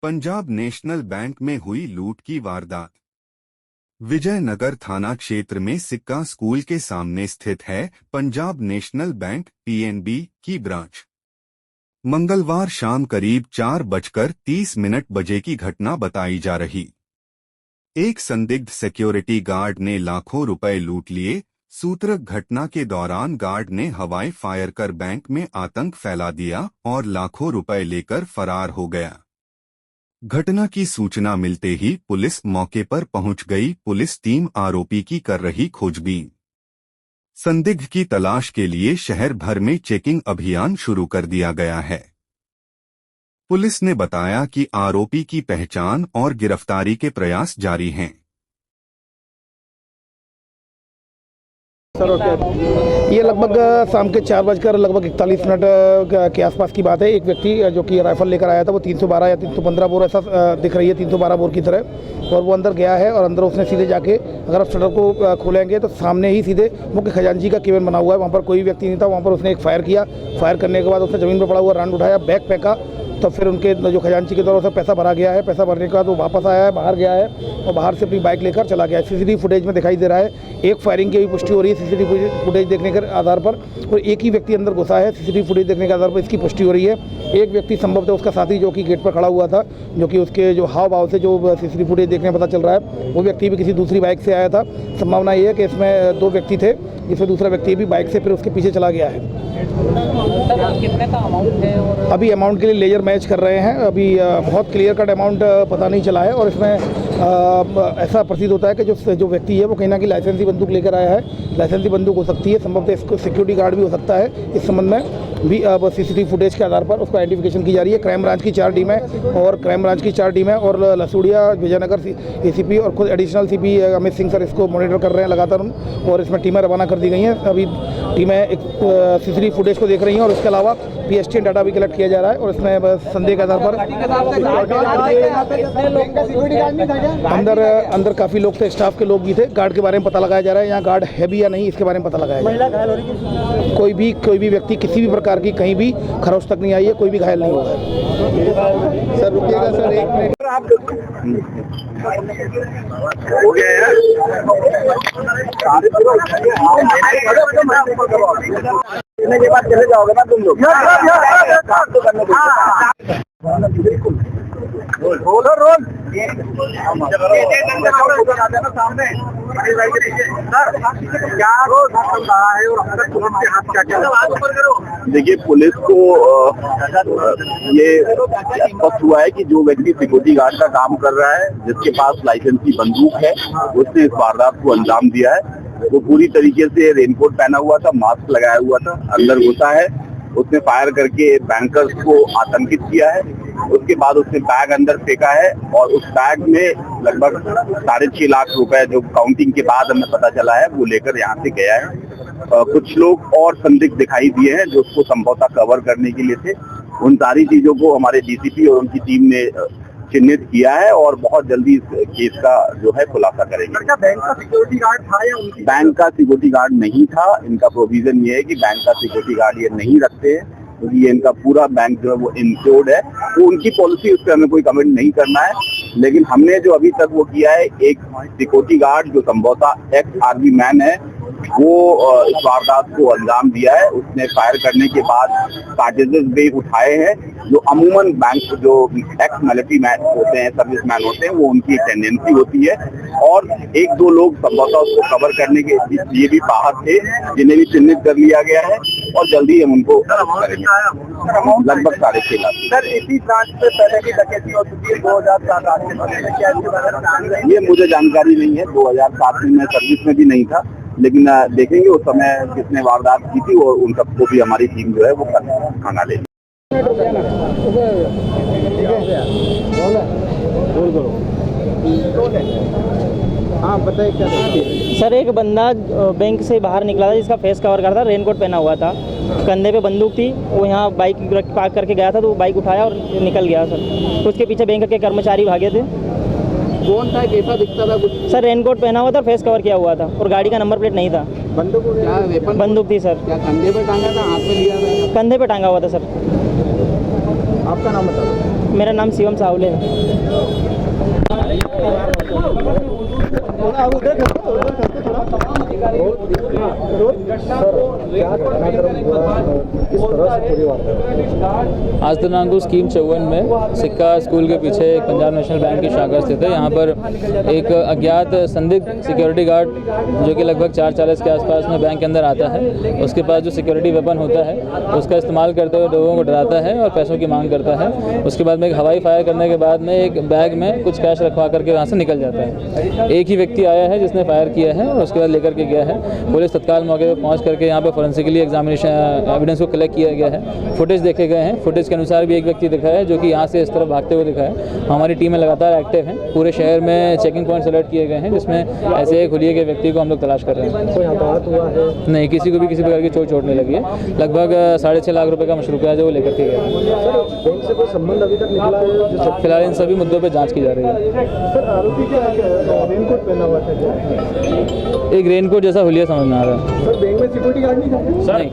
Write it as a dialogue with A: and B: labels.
A: Punjab national bank में हुई लूट की वारदात। विजयनगर थाना क्षेत्र में सिक्का स्कूल के सामने स्थित है पंजाब नेशनल बैंक (पीएनबी) की ब्रांच। मंगलवार शाम करीब 4:30 बजे की घटना बताई जा रही। एक संदिग्ध सिक्योरिटी गार्ड ने लाखों रुपए लूट लिए। सूत्रक घटना के दौरान गार्ड ने हवाई फायर कर बैंक में आतंक फैला दिया और लाखों रुपए लेकर फरार हो गया। घटना की सूचना मिलते ही पुलिस मौके पर पहुंच गई। पुलिस टीम आरोपी की कर रही खोजबीन। संदिग्ध की तलाश के लिए शहर भर में चेकिंग अभियान शुरू कर दिया गया है। पुलिस ने बताया कि आरोपी की पहचान और गिरफ्तारी के प्रयास जारी हैं।
B: ये लगभग शाम के 4:41 के आसपास की बात है। एक व्यक्ति जो कि राइफल लेकर आया था, वो 312 या 315 बोर ऐसा दिख रही है, 312 बोर की तरह, और वो अंदर गया है। और अंदर उसने सीधे जाके, अगर आप शटर को खोलेंगे तो सामने ही सीधे मुख्य खजांची का केबिन बना हुआ है, वहाँ पर कोई व्यक्ति नहीं था। वहाँ पर उसने एक फायर किया। फायर करने के बाद उसने ज़मीन पर पड़ा हुआ राउंड उठाया, बैग फेंका, तो फिर उनके जो खजांची के द्वारा से पैसा भरा गया है। पैसा भरने के बाद वो वापस आया है, बाहर गया है और बाहर से अपनी बाइक लेकर चला गया है। सीसीटीवी फुटेज में दिखाई दे रहा है। एक फायरिंग की भी पुष्टि हो रही है सीसीटीवी फुटेज देखने के आधार पर, और एक ही व्यक्ति अंदर घुसा है। सीसीटीवी फुटेज देखने के आधार पर इसकी पुष्टि हो रही है। एक व्यक्ति संभवतः उसका साथी जो कि गेट पर खड़ा हुआ था, जो कि उसके जो हाव भाव से जो सीसीटीवी फुटेज देखने में पता चल रहा है, वो व्यक्ति भी किसी दूसरी बाइक से आया था। संभावना ये है कि इसमें 2 व्यक्ति थे, जिसमें दूसरा व्यक्ति भी बाइक से फिर उसके पीछे चला गया है।
C: कितने का अमाउंट है? और
B: अभी अमाउंट के लिए लेजर मैच कर रहे हैं। अभी बहुत क्लियर कट अमाउंट पता नहीं चला है। और इसमें ऐसा प्रतीत होता है कि जो व्यक्ति है वो कहीं ना कहीं लाइसेंसी बंदूक लेकर आया है। लाइसेंसी बंदूक हो सकती है, संभवतः इसको सिक्योरिटी गार्ड भी हो सकता है। इस संबंध में भी अब सीसीटीवी फुटेज के आधार पर उसको आइडेंटिफिकेशन की जा रही है। क्राइम ब्रांच की 4 टीमें और लसूड़िया, विजयनगर एसीपी और खुद additional CP Amit Singh sir इसको मॉनिटर कर रहे हैं लगातार, और इसमें टीमें रवाना कर दी गई हैं। अभी टीमें एक सीसीटीवी फुटेज को देख रही हैं और इसके अलावा पीएसटीएन डाटा भी कलेक्ट किया जा रहा है। और इसमें संदेह के आधार पर अंदर काफ़ी लोग थे, स्टाफ के लोग भी थे। गार्ड के बारे में पता लगाया जा रहा है, यहाँ गार्ड है भी या नहीं इसके बारे में पता लगाया जा रहा है। कोई भी व्यक्ति किसी भी प्रकार की कहीं भी खरोच तक नहीं आई है, कोई भी घायल नहीं हुआ है। सर रुकिएगा सर, 1 मिनट।
D: हो गया यार, के बाद चले जाओगे ना तुम लोग, काम तो करने बिल्कुल। रोल रोल सामने क्या रहा है और हाथ क्या? देखिए, पुलिस को ये स्पष्ट हुआ है कि जो व्यक्ति सिक्योरिटी गार्ड का काम कर रहा है, जिसके पास लाइसेंसी बंदूक है, उसने इस वारदात को अंजाम दिया है। वो पूरी तरीके से रेनकोट पहना हुआ था, मास्क लगाया हुआ था, अंदर घुसा है। उसने फायर करके बैंकर्स को आतंकित किया है। उसके बाद उसने बैग अंदर फेंका है और उस बैग में लगभग 6.5 लाख रुपए, जो काउंटिंग के बाद हमें पता चला है, वो लेकर यहाँ से गया है। कुछ लोग और संदिग्ध दिखाई दिए हैं जो उसको संभवतः कवर करने के लिए थे। उन सारी चीजों को हमारे डीसीपी और उनकी टीम ने चिन्हित किया है और बहुत जल्दी इस केस का जो है खुलासा करेंगे। क्या बैंक का सिक्योरिटी गार्ड था या उनकी? बैंक का सिक्योरिटी गार्ड नहीं था। इनका प्रोविजन ये है कि बैंक का सिक्योरिटी गार्ड ये नहीं रखते हैं, क्योंकि ये इनका पूरा बैंक जो है वो इंश्योर्ड है। तो उनकी पॉलिसी, उस पर हमें कोई कमेंट नहीं करना है। लेकिन हमने जो अभी तक वो किया है, एक सिक्योरिटी गार्ड जो संभवतः एक्स आर्मी मैन है, वो इस वारदात को अंजाम दिया है। उसने फायर करने के बाद कार्टेजेस भी उठाए हैं, जो अमूमन बैंक जो एक्स मिलिट्री मैन होते हैं, सर्विस मैन होते हैं, वो उनकी टेंडेंसी होती है। और 1-2 लोग संभवतः उसको कवर करने के लिए भी बाहर थे, जिन्हें भी चिन्हित कर लिया गया है और जल्दी हम उनको लगभग 6.5 लाख। सर, इसी ब्रांच से पहले की डकैती हो चुकी है 2007 में, ये मुझे जानकारी नहीं है। 2007 में मैं सर्विस में भी नहीं था, लेकिन देखेंगे उस समय किसने वारदात की थी और उन सबको भी हमारी टीम जो है वो खाना लेगी।
B: हाँ बताइए क्या
C: सर, एक बंदा बैंक से बाहर निकला था, जिसका फेस कवर करता, रेनकोट पहना हुआ था, कंधे पे बंदूक थी। वो यहाँ बाइक पार्क करके गया था, तो वो बाइक उठाया और निकल गया सर। उसके पीछे बैंक के कर्मचारी भागे थे।
B: कौन था, कैसा दिखता था कुछ?
C: सर, रेनकोट पहना हुआ था, फेस कवर किया हुआ था और गाड़ी का नंबर प्लेट नहीं था।
B: बंदूक क्या वेपन?
C: बंदूक थी सर।
B: क्या कंधे पे टांगा था, हाथ में लिया था?
C: कंधे पे टांगा हुआ था सर।
B: आपका नाम बताओ।
C: मेरा नाम शिवम सावले है।
E: आज दिनांक स्कीम 54 में सिक्का स्कूल के पीछे एक पंजाब नेशनल बैंक की शाखा स्थित है। यहाँ पर एक अज्ञात संदिग्ध सिक्योरिटी गार्ड जो कि लगभग 4:40 के आसपास में बैंक के अंदर आता है, उसके पास जो सिक्योरिटी वेपन होता है उसका इस्तेमाल करते हुए लोगों को डराता है और पैसों की मांग करता है। उसके बाद में एक हवाई फायर करने के बाद में एक बैग में कुछ कैश रखवा करके वहाँ से निकल जाता है। एक ही व्यक्ति आया है जिसने फायर किया है और उसके बाद लेकर के गया है। पुलिस तत्काल मौके पर पहुँच करके यहाँ पर फोरेंसिकली एग्जामिनेशन एविडेंस को कलेक्ट किया गया है। फुटेज देखे गए हैं। फुटेज के अनुसार भी एक व्यक्ति दिखा है जो कि यहाँ से इस तरफ भागते हुए दिखा है। हमारी टीमें लगातार एक्टिव हैं। पूरे शहर में चेकिंग पॉइंट्स अलर्ट किए गए हैं जिसमें ऐसे एक हुलिये के व्यक्ति को हम लोग तलाश कर रहे हैं।
F: कोई हताहत हुआ है?
E: नहीं, किसी को भी किसी प्रकार की चोट नहीं लगी है। लगभग 6.5 लाख रुपए का मशरूका है जो वो लेकर के गए हैं।
F: सर, बैंक से कोई संबंध अभी तक निकला है?
E: फिलहाल इन सभी मुद्दों पर जाँच की जा रही है।
F: सर, आरोपी क्या रेनकोट पहना हुआ था क्या?
E: एक रेनकोट जैसा हुलिया समझ में आ रहा है।
F: सर, बैंक में सिक्योरिटी गार्ड नहीं था?
E: नहीं।